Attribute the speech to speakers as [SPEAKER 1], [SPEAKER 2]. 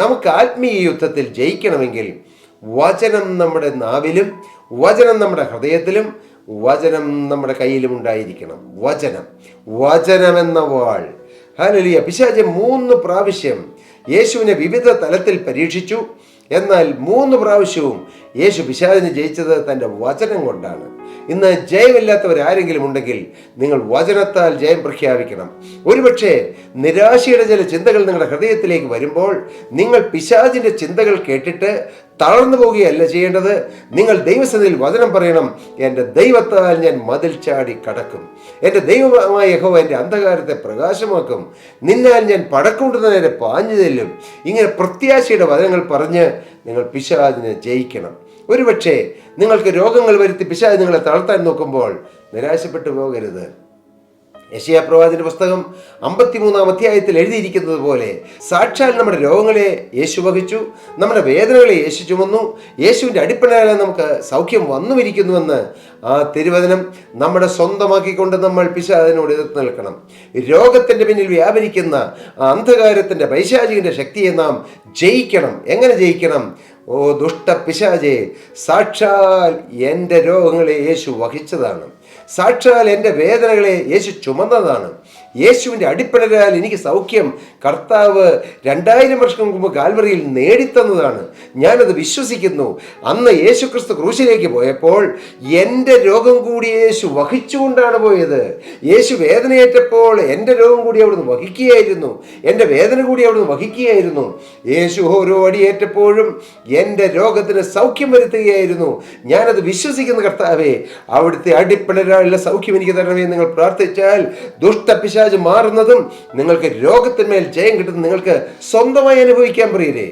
[SPEAKER 1] നമുക്ക് ആത്മീയ യുദ്ധത്തിൽ ജയിക്കണമെങ്കിൽ വചനം നമ്മുടെ നാവിലും വചനം നമ്മുടെ ഹൃദയത്തിലും വചനം നമ്മുടെ കയ്യിലും ഉണ്ടായിരിക്കണം. വചനം എന്ന വാൾ. ഹല്ലേലൂയ. പിശാച് 3 പ്രാവശ്യം യേശുവിനെ വിവിധ തലത്തിൽ പരീക്ഷിച്ചു. എന്നാൽ 3 പ്രാവശ്യവും യേശു പിശാചിനെ ജയിച്ചത് തൻ്റെ വചനം കൊണ്ടാണ്. ഇന്ന് ജയമില്ലാത്തവരാരെങ്കിലും ഉണ്ടെങ്കിൽ നിങ്ങൾ വചനത്താൽ ജയം പ്രഖ്യാപിക്കണം. ഒരുപക്ഷെ നിരാശയുടെ ചില ചിന്തകൾ നിങ്ങളുടെ ഹൃദയത്തിലേക്ക് വരുമ്പോൾ നിങ്ങൾ പിശാചിൻ്റെ ചിന്തകൾ കേട്ടിട്ട് തളർന്നു പോവുകയല്ല ചെയ്യേണ്ടത്. നിങ്ങൾ ദൈവസന്നിധിയിൽ വചനം പറയണം. എൻ്റെ ദൈവത്താൽ ഞാൻ മതിൽ ചാടി കടക്കും. എൻ്റെ ദൈവമായ യഹോവ എൻ്റെ അന്ധകാരത്തെ പ്രകാശമാക്കും. നിന്നാൽ ഞാൻ പടക്കൊണ്ടു നേരെ പാഞ്ഞു ചെല്ലും. ഇങ്ങനെ പ്രത്യാശയുടെ വചനങ്ങൾ പറഞ്ഞ് നിങ്ങൾ പിശാചിനെ ജയിക്കണം. ഒരുപക്ഷെ നിങ്ങൾക്ക് രോഗങ്ങൾ വരുത്തി പിശാച് നിങ്ങളെ തളർത്താൻ നോക്കുമ്പോൾ നിരാശപ്പെട്ടു പോകരുത്. യെശയ്യാ പ്രവാചകന്റെ പുസ്തകം 53-ാം അധ്യായത്തിൽ എഴുതിയിരിക്കുന്നത് പോലെ സാക്ഷാൽ നമ്മുടെ രോഗങ്ങളെ യേശു വഹിച്ചു, നമ്മുടെ വേദനകളെ യേശു ചുമന്നു. യേശുവിൻ്റെ അടിപ്പിണരാൽ നമുക്ക് സൗഖ്യം വന്നുമിരിക്കുന്നുവെന്ന് ആ തിരുവചനം നമ്മുടെ സ്വന്തമാക്കിക്കൊണ്ട് നമ്മൾ പിശാചിനോട് എതിർത്ത് നിൽക്കണം. രോഗത്തിൻ്റെ പിന്നിൽ വ്യാപരിക്കുന്ന ആ അന്ധകാരത്തിൻ്റെ പൈശാചികൻ്റെ ശക്തിയെ നാം ജയിക്കണം. എങ്ങനെ ജയിക്കണം? ഓ ദുഷ്ട പിശാചേ, സാക്ഷാൽ എൻ്റെ രോഗങ്ങളെ യേശു വഹിച്ചതാണ്. സാക്ഷാൽ എൻ്റെ വേദനകളെ യേശു ചുമന്നതാണ്. യേശുവിൻ്റെ അടിപ്പിണരാൽ എനിക്ക് സൗഖ്യം കർത്താവ് 2000 വർഷം മുമ്പ് കാൽവറിയിൽ നേടിത്തന്നതാണ്. ഞാനത് വിശ്വസിക്കുന്നു. അന്ന് യേശു ക്രിസ്തു ക്രൂശിലേക്ക് പോയപ്പോൾ എൻ്റെ രോഗം കൂടി യേശു വഹിച്ചുകൊണ്ടാണ് പോയത്. യേശു വേദനയേറ്റപ്പോൾ എൻ്റെ രോഗം കൂടി അവിടുന്ന് വഹിക്കുകയായിരുന്നു. എൻ്റെ വേദന കൂടി അവിടുന്ന് വഹിക്കുകയായിരുന്നു. യേശു ഓരോ അടിയേറ്റപ്പോഴും എൻ്റെ രോഗത്തിന് സൗഖ്യം വരുത്തുകയായിരുന്നു. ഞാനത് വിശ്വസിക്കുന്ന കർത്താവേ, അവിടുത്തെ അടിപ്പിണരാലുള്ള സൗഖ്യം എനിക്ക് തരണമേ. നിങ്ങൾ പ്രാർത്ഥിച്ചാൽ ദുഷ്ട പിശാച് മാറുന്നതും നിങ്ങൾക്ക് രോഗത്തിന്മേൽ ജയം കിട്ടുന്നതും നിങ്ങൾക്ക് സ്വന്തമായി അനുഭവിക്കാൻ പ്രിയരേ.